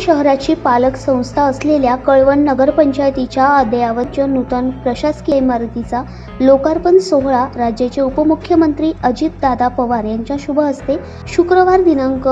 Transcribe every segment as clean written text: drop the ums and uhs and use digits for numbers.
शहराची पालक संस्था असलेल्या कळवण नगरपंचायतीच्या अद्ययावत नूतन प्रशासकीय इमारतीचा लोकार्पण सोहळा राज्याचे उपमुख्यमंत्री अजितदादा पवार यांच्या शुभ हस्ते शुक्रवार दिनांक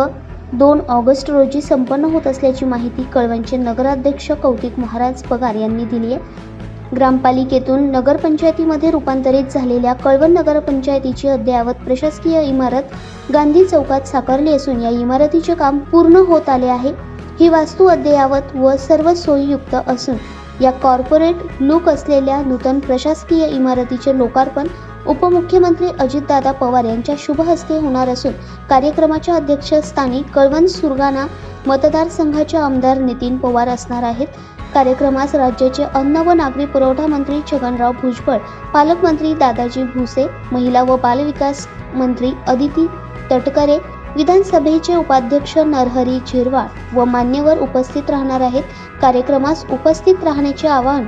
2 ऑगस्ट रोजी संपन्न होत असल्याची माहिती कळवणचे नगराध्यक्ष कौतिक महाराज पगार यांनी दिली आहे। ग्रामपालिकेतून नगरपंचायतीमध्ये रूपांतरित झालेल्या कळवण नगरपंचायतीची अद्ययावत प्रशासकीय इमारत गांधी चौकात साकारली असून या इमारतीचे काम पूर्ण होत आले आहे। ही वास्तू अद्ययावत व सर्व सोयीयुक्त असून या कॉर्पोरेट लुक असलेल्या नूतन प्रशासकीय इमारतीचे लोकार्पण उपमुख्यमंत्री अजितदादा पवार यांच्या शुभ हस्ते होणार असून कार्यक्रमाच्या अध्यक्षस्थानी कळवण सुरगाणा मतदारसंघाचे आमदार नितीन पवार असणार आहेत। कार्यक्रमास राज्याचे अन्न व नागरी पुरवठा मंत्री छगनराव भुजबळ, पालकमंत्री दादाजी भुसे, महिला व बालविकास मंत्री अदिती तटकरे, विधानसभेचे उपाध्यक्ष नरहरी झिरवाळ व मान्यवर उपस्थित राहणार आहेत। कार्यक्रमास उपस्थित राहण्याचे आवाहन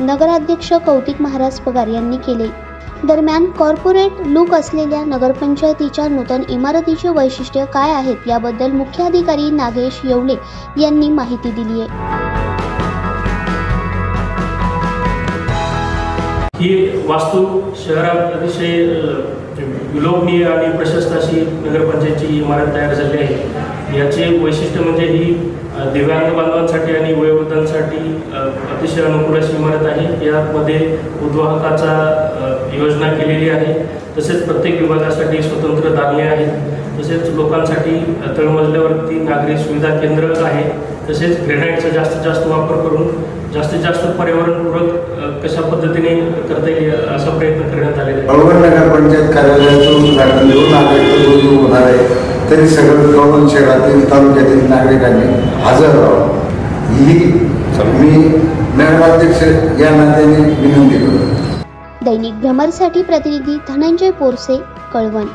नगराध्यक्ष कौतिक महाराज पगार यांनी केले। दरम्यान कॉर्पोरेट लुक असलेल्या नगरपंचायतीच्या नूतन इमारतीचे वैशिष्ट्य काय आहेत याबद्दल मुख्याधिकारी नागेश येवले यांनी माहिती दिली आहे। ही वास्तू शहरात अतिशय विलोभनीय आणि प्रशस्त अशी नगरपंचायतीची इमारत तयार झाली आहे। याचे वैशिष्ट्य म्हणजे ही दिव्यांग बांधवांसाठी आणि वयोवृद्धांसाठी अतिशय अनुकूल अशी इमारत आहे। यामध्ये उद्वाहकाचा योजना केलेली आहे। तसेच प्रत्येक विभागासाठी स्वतंत्र दालने आहेत। तसेच लोकांसाठी तळमजल्यावरती नागरी सुविधा केंद्र आहे। तसेच ग्रेनाईटचा जास्तीत जास्त वापर करून जास्तीत जास्त पर्यावरणपूरक कशा पद्धतीने करता येईल असा प्रयत्न करण्यात आलेला आहे। कळवण नगरपंचायत कार्यालयाचं उद्घाटन 2 ऑगस्ट रोजी होणार आहे। तरी सगळं कळवण शहरातील तालुक्यातील नागरिकांनी हजर राहावं ही मी नगराध्यक्ष या नात्याने विनंती करतो। दैनिक भ्रमरसाठी प्रतिनिधी धनंजय पोरसे, कळवण।